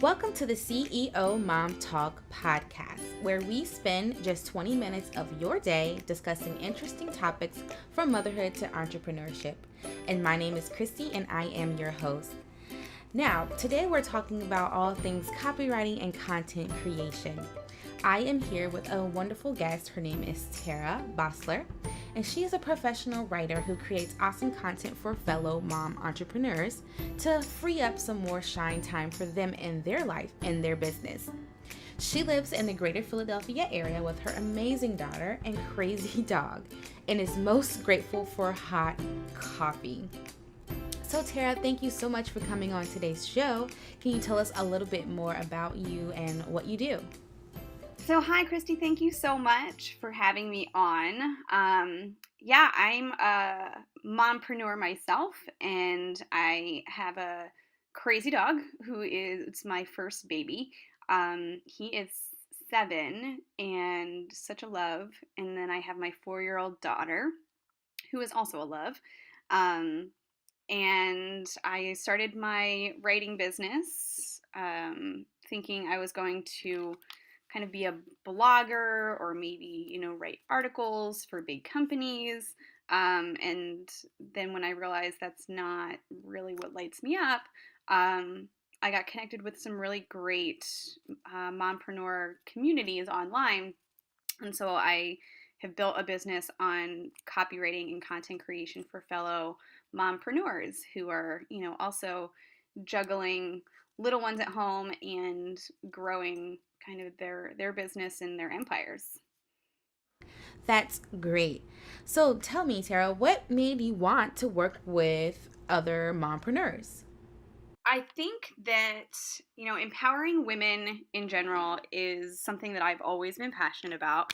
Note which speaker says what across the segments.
Speaker 1: Welcome to the CEO Mom Talk podcast, where we spend just 20 minutes of your day discussing interesting topics from motherhood to entrepreneurship. And my name is Christy, and I am your host. Now, today we're talking about all things copywriting and content creation. I am here with a wonderful guest. Her name is Tara Bosler, and she is a professional writer who creates awesome content for fellow mom entrepreneurs to free up some more shine time for them in their life and their business. She lives in the greater Philadelphia area with her amazing daughter and crazy dog, and is most grateful for hot coffee. So Tara, thank you so much for coming on today's show. Can you tell us a little bit more about you and what you do?
Speaker 2: So hi, Christy. Thank you so much for having me on. I'm a mompreneur myself, and I have a crazy dog it's my first baby. He is 7 and such a love. And then I have my 4-year-old daughter, who is also a love. And I started my writing business, thinking I was going to kind of be a blogger or maybe, write articles for big companies. And then when I realized that's not really what lights me up, I got connected with some really great mompreneur communities online. And so I have built a business on copywriting and content creation for fellow mompreneurs who are, also juggling little ones at home and growing kind of their business and their empires.
Speaker 1: That's great. So tell me, Tara, what made you want to work with other mompreneurs?
Speaker 2: I think that, empowering women in general is something that I've always been passionate about.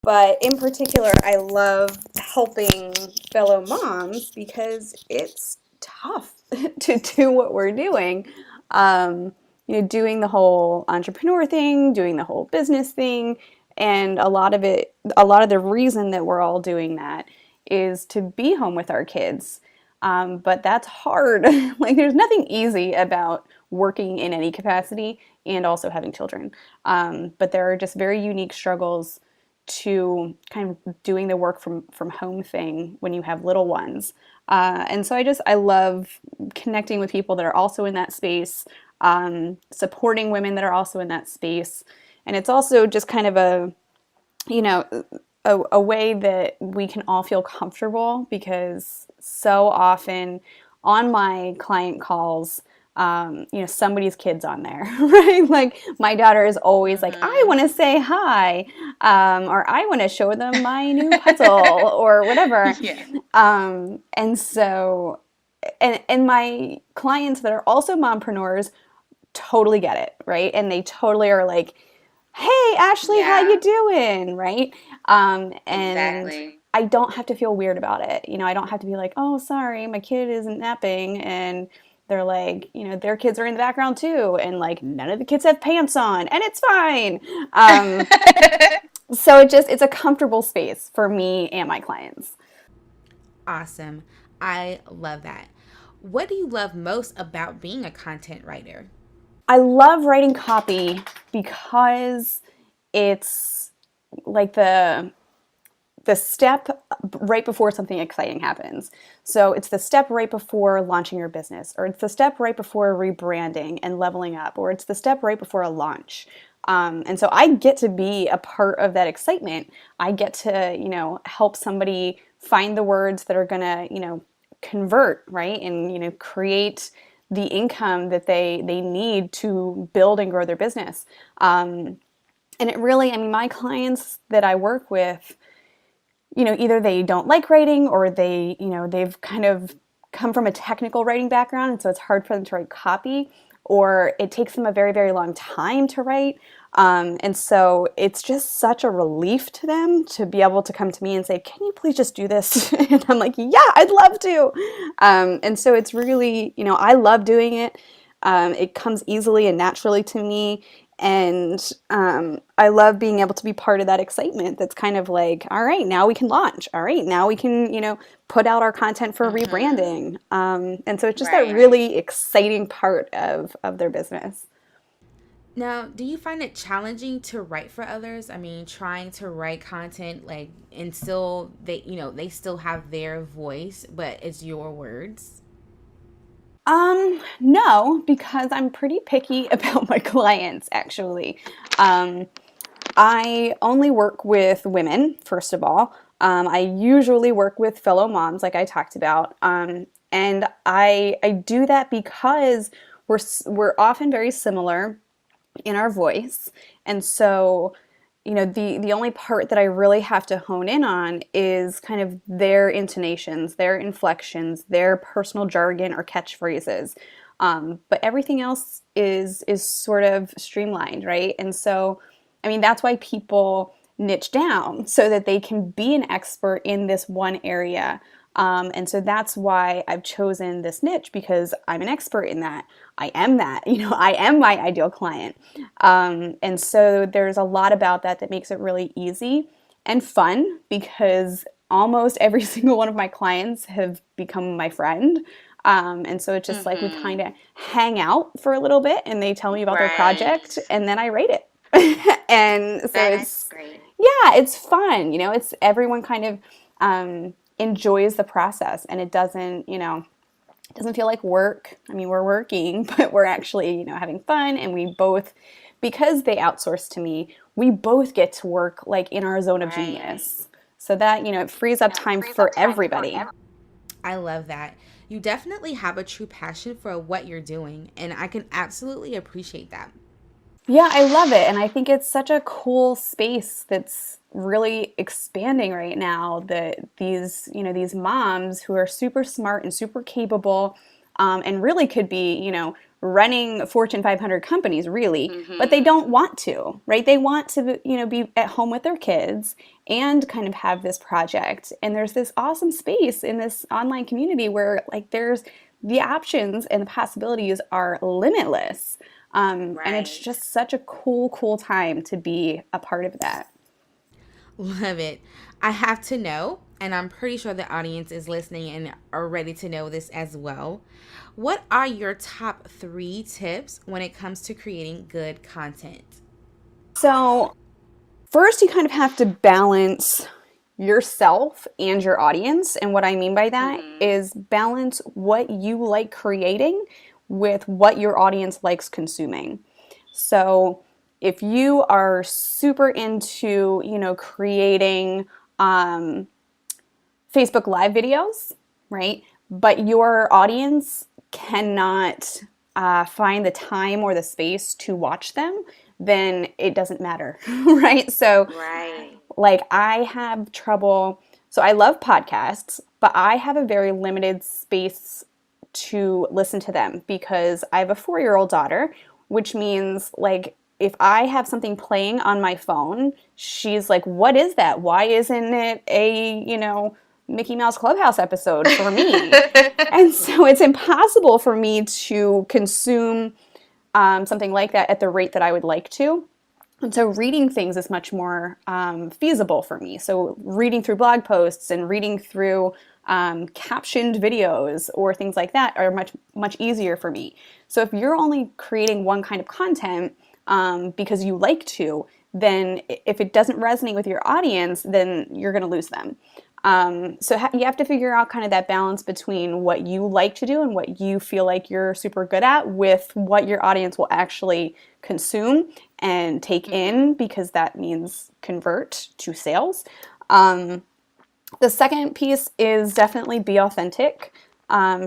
Speaker 2: But in particular, I love helping fellow moms because it's tough to do what we're doing. Doing the whole entrepreneur thing, doing the whole business thing, and a lot of the reason that we're all doing that is to be home with our kids. But that's hard. Like, there's nothing easy about working in any capacity and also having children. But there are just very unique struggles to kind of doing the work from home thing when you have little ones. And so I love connecting with people that are also in that space, supporting women that are also in that space. And it's also just kind of a way that we can all feel comfortable, because so often on my client calls, somebody's kid's on there, right? Like, my daughter is always like, I want to say hi, or I want to show them my new puzzle or whatever.
Speaker 1: Yeah.
Speaker 2: And so, and my clients that are also mompreneurs totally get it, right? And they totally are like, hey, Ashley, how you doing? Right? And exactly. I don't have to feel weird about it. I don't have to be like, oh, sorry, my kid isn't napping. And they're like, their kids are in the background too. And like, none of the kids have pants on, and it's fine. So it's a comfortable space for me and my clients.
Speaker 1: Awesome. I love that. What do you love most about being a content writer?
Speaker 2: I love writing copy because it's like the step right before something exciting happens. So it's the step right before launching your business, or it's the step right before rebranding and leveling up, or it's the step right before a launch. And so I get to be a part of that excitement. I get to, help somebody find the words that are going to, convert, right? And, create the income that they need to build and grow their business. And it really, my clients that I work with, either they don't like writing, or they, they've kind of come from a technical writing background, and so it's hard for them to write copy, or it takes them a very, very long time to write. And so it's just such a relief to them to be able to come to me and say, can you please just do this? And I'm like, yeah, I'd love to. And so it's really, I love doing it. It comes easily and naturally to me. And I love being able to be part of that excitement that's kind of like, all right, now we can launch. All right, now we can, put out our content for rebranding. And so it's just that
Speaker 1: Right.
Speaker 2: really exciting part of their business.
Speaker 1: Now, do you find it challenging to write for others? I mean, trying to write content like and still they still have their voice, but it's your words.
Speaker 2: No, because I'm pretty picky about my clients, actually. Um, I only work with women, first of all. I usually work with fellow moms, like I talked about. And I do that because we're often very similar in our voice. And so, the only part that I really have to hone in on is kind of their intonations, their inflections, their personal jargon or catchphrases. But everything else is sort of streamlined, right? And so, I mean, that's why people niche down so that they can be an expert in this one area. And so that's why I've chosen this niche, because I'm an expert in that. I am that, I am my ideal client. And so there's a lot about that that makes it really easy and fun, because almost every single one of my clients have become my friend. And so it's just like we kind of hang out for a little bit and they tell me about their project and then I rate it. And so
Speaker 1: That's great.
Speaker 2: yeah, it's fun. It's everyone kind of enjoys the process, and it doesn't feel like work. I mean, we're working, but we're actually, having fun, and we both, because they outsource to me, we both get to work like in our zone of genius. So that, it frees up time for everybody.
Speaker 1: I love that. You definitely have a true passion for what you're doing, and I can absolutely appreciate that.
Speaker 2: Yeah, I love it. And I think it's such a cool space that's really expanding right now, that these moms who are super smart and super capable, and really could be, running Fortune 500 companies, really, but they don't want to, right? They want to, be at home with their kids and kind of have this project. And there's this awesome space in this online community where like there's the options and the possibilities are limitless. And it's just such a cool time to be a part of that.
Speaker 1: Love it. I have to know, and I'm pretty sure the audience is listening and are ready to know this as well. What are your top 3 tips when it comes to creating good content?
Speaker 2: So, first, you kind of have to balance yourself and your audience. And what I mean by that is balance what you like creating with what your audience likes consuming. So, if you are super into, creating Facebook Live videos, right? But your audience cannot find the time or the space to watch them, then it doesn't matter, right? So, like, I have trouble. So, I love podcasts, but I have a very limited space to listen to them because I have a 4-year-old daughter, which means, like, if I have something playing on my phone, she's like, what is that? Why isn't it a, Mickey Mouse Clubhouse episode for me? And so it's impossible for me to consume something like that at the rate that I would like to. And so reading things is much more feasible for me. So reading through blog posts and reading through captioned videos or things like that are much easier for me. So if you're only creating one kind of content because you like to, then if it doesn't resonate with your audience, then you're going to lose them. So you have to figure out kind of that balance between what you like to do and what you feel like you're super good at with what your audience will actually consume and take in, because that means convert to sales. The second piece is definitely be authentic.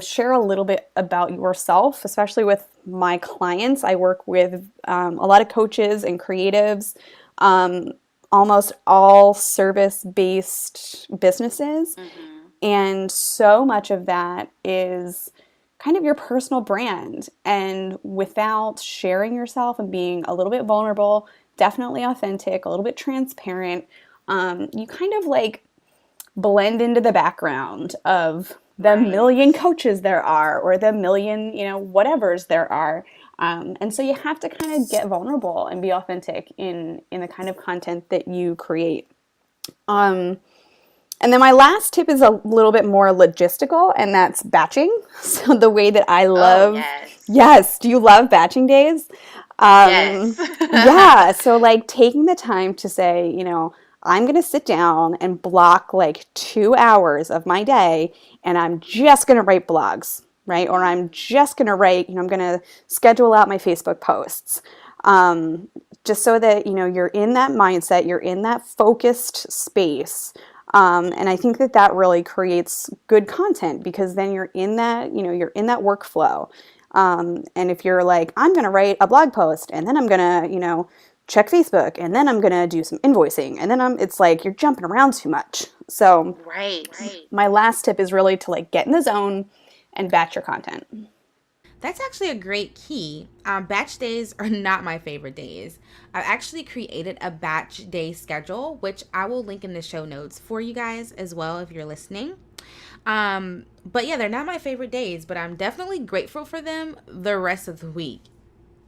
Speaker 2: Share a little bit about yourself, especially with my clients. I work with a lot of coaches and creatives, almost all service-based businesses. And so much of that is kind of your personal brand. And without sharing yourself and being a little bit vulnerable, definitely authentic, a little bit transparent, you kind of like blend into the background of the
Speaker 1: Right.
Speaker 2: million coaches there are, or the million, whatevers there are. And so you have to kind of get vulnerable and be authentic in the kind of content that you create. Um, and then my last tip is a little bit more logistical, and that's batching. So the way that I
Speaker 1: Oh,
Speaker 2: love,
Speaker 1: yes.
Speaker 2: yes, do you love batching days? Um,
Speaker 1: Yes.
Speaker 2: yeah, so like taking the time to say, I'm going to sit down and block like 2 hours of my day, and I'm just going to write blogs, right? Or I'm just going to write, I'm going to schedule out my Facebook posts. Um, just so that, you're in that mindset, you're in that focused space. And I think that that really creates good content because then you're in that, you're in that workflow. And if you're like, I'm going to write a blog post and then I'm going to, check Facebook and then I'm going to do some invoicing and then it's like you're jumping around too much. So
Speaker 1: Right.
Speaker 2: my last tip is really to like get in the zone and batch your content.
Speaker 1: That's actually a great key. Batch days are not my favorite days. I've actually created a batch day schedule, which I will link in the show notes for you guys as well if you're listening. But yeah, they're not my favorite days, but I'm definitely grateful for them the rest of the week.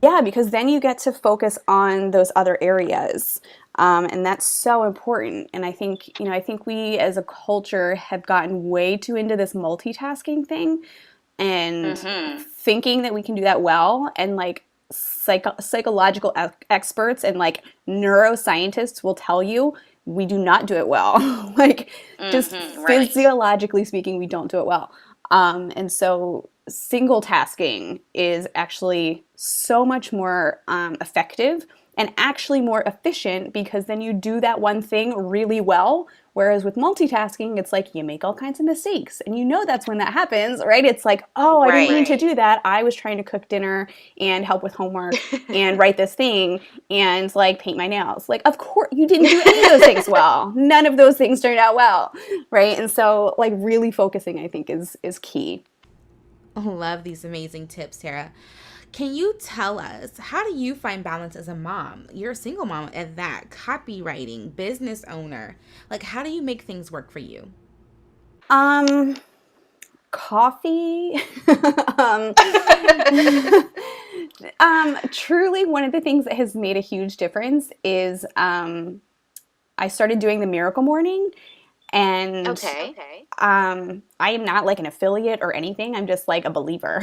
Speaker 2: Yeah, because then you get to focus on those other areas. And that's so important. And I think we as a culture have gotten way too into this multitasking thing and thinking that we can do that well. And like psychological experts and like neuroscientists will tell you we do not do it well. Like just
Speaker 1: Right.
Speaker 2: physiologically speaking, we don't do it well. And so single tasking is actually so much more effective and actually more efficient because then you do that one thing really well. Whereas with multitasking, it's like you make all kinds of mistakes. And that's when that happens, right? It's like, oh, I didn't mean to do that. I was trying to cook dinner and help with homework and write this thing and like paint my nails. Like, of course, you didn't do any of those things well. None of those things turned out well, right? And so, like, really focusing, I think, is key.
Speaker 1: Love these amazing tips, Tara. Can you tell us how do you find balance as a mom? You're a single mom at that, copywriting, business owner. Like, how do you make things work for you?
Speaker 2: Um, Coffee. um, Truly, one of the things that has made a huge difference is I started doing the Miracle Morning, and
Speaker 1: Okay.
Speaker 2: I am not like an affiliate or anything. I'm just like a believer.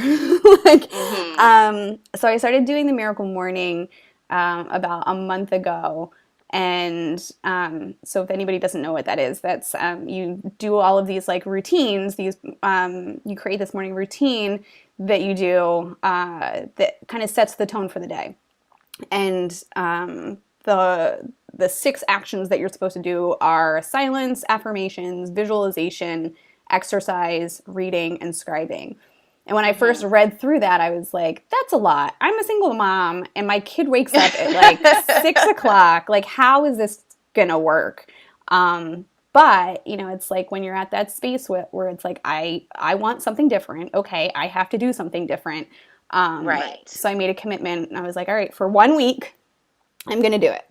Speaker 2: like, so I started doing the Miracle Morning about a month ago. And so if anybody doesn't know what that is, that's you do all of these like routines. You create this morning routine that you do that kind of sets the tone for the day. And the 6 actions that you're supposed to do are silence, affirmations, visualization, exercise, reading, and scribing. And when I first read through that, I was like, that's a lot. I'm a single mom, and my kid wakes up at like 6 o'clock. Like, how is this going to work? But, it's like when you're at that space where it's like, I want something different. Okay, I have to do something different.
Speaker 1: Right.
Speaker 2: So I made a commitment, and I was like, all right, for 1 week, I'm going to do it.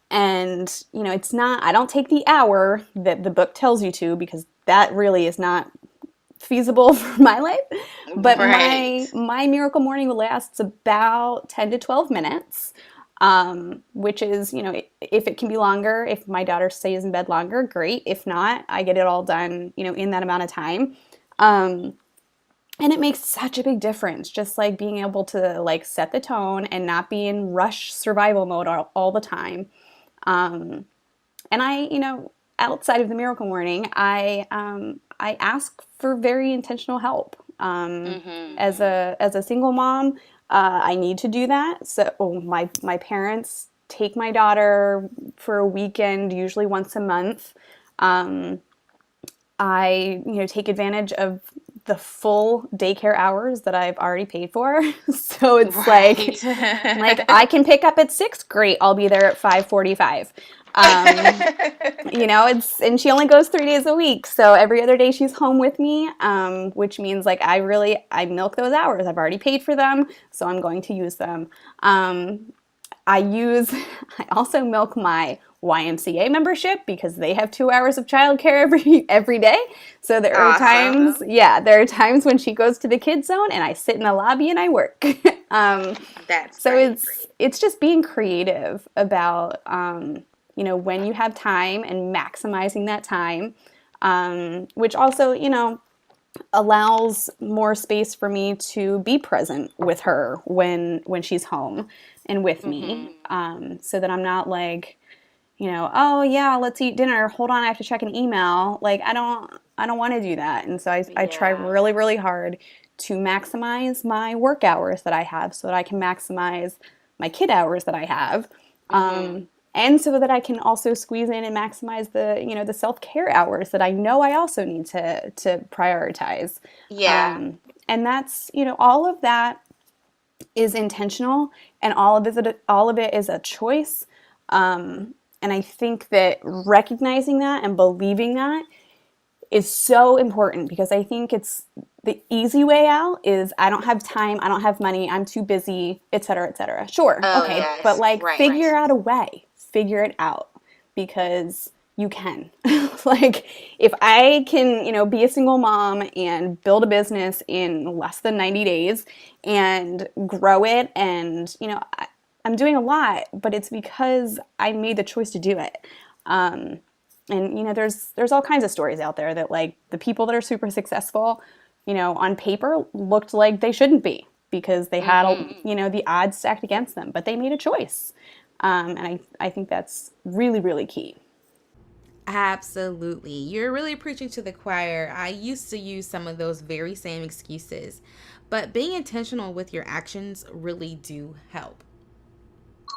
Speaker 2: And, it's not, I don't take the hour that the book tells you to because that really is not feasible for my life. But
Speaker 1: Right.
Speaker 2: my Miracle Morning lasts about 10 to 12 minutes, which is, if it can be longer, if my daughter stays in bed longer, great. If not, I get it all done, in that amount of time. And it makes such a big difference, just like being able to like set the tone and not be in rush survival mode all the time. And outside of the Miracle Morning, I ask for very intentional help. As a single mom, I need to do that. So my parents take my daughter for a weekend, usually once a month. I take advantage of the full daycare hours that I've already paid for. So it's
Speaker 1: Right.
Speaker 2: like I can pick up at 6, great, I'll be there at 5:45. And she only goes 3 days a week, so every other day she's home with me, which means like I milk those hours. I've already paid for them, so I'm going to use them. I also milk my YMCA membership because they have 2 hours of childcare every day. So there are times, there are times when she goes to the kids zone and I sit in the lobby and I work.
Speaker 1: That's
Speaker 2: so
Speaker 1: great.
Speaker 2: it's just being creative about when you have time and maximizing that time, which also allows more space for me to be present with her when she's home and with me, so that I'm not like, oh yeah, let's eat dinner. Hold on, I have to check an email. Like I don't want to do that. And so I try really, really hard to maximize my work hours that I have so that I can maximize my kid hours that I have. And so that I can also squeeze in and maximize the self-care hours that I know I also need to prioritize.
Speaker 1: Yeah.
Speaker 2: And that's, all of that is intentional, and all of it is a choice. And I think that recognizing that and believing that is so important, because I think it's the easy way out is I don't have time, I don't have money, I'm too busy, et cetera, et cetera. Sure, okay, yes, but figure out a way. Figure it out, because you can. Like if I can, be a single mom and build a business in less than 90 days and grow it, and I'm doing a lot, but it's because I made the choice to do it. And there's all kinds of stories out there that like the people that are super successful, on paper looked like they shouldn't be because they had the odds stacked against them, but they made a choice. And I think that's really, really key.
Speaker 1: Absolutely. You're really preaching to the choir. I used to use some of those very same excuses, but being intentional with your actions really do help.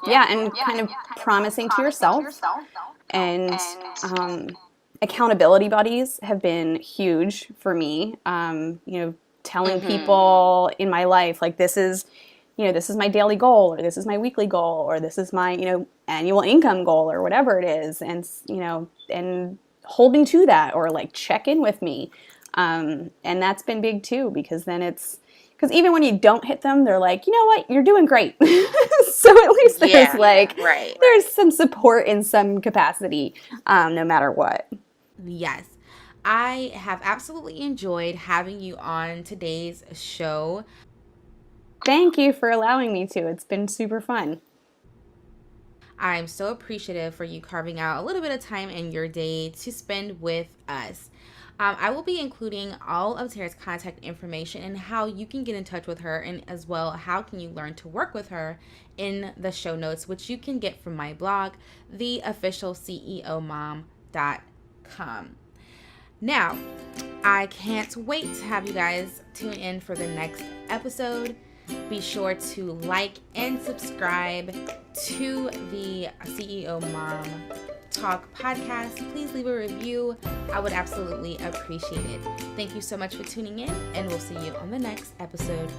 Speaker 2: Yeah, and kind of promising to yourself. And accountability buddies have been huge for me. Telling people in my life, like, this is my daily goal, or this is my weekly goal, or this is my, annual income goal, or whatever it is. And, and holding to that, or like check in with me. And that's been big too, because then because even when you don't hit them, they're like, you know what, you're doing great. So at least there's there's some support in some capacity, no matter what.
Speaker 1: Yes. I have absolutely enjoyed having you on today's show.
Speaker 2: Thank you for allowing me to. It's been super fun.
Speaker 1: I'm so appreciative for you carving out a little bit of time in your day to spend with us. I will be including all of Tara's contact information and how you can get in touch with her, and as well how can you learn to work with her in the show notes, which you can get from my blog, theofficialceomom.com. Now, I can't wait to have you guys tune in for the next episode. Be sure to like and subscribe to the CEO Mom Talk podcast. Please leave a review. I would absolutely appreciate it. Thank you so much for tuning in, and we'll see you on the next episode.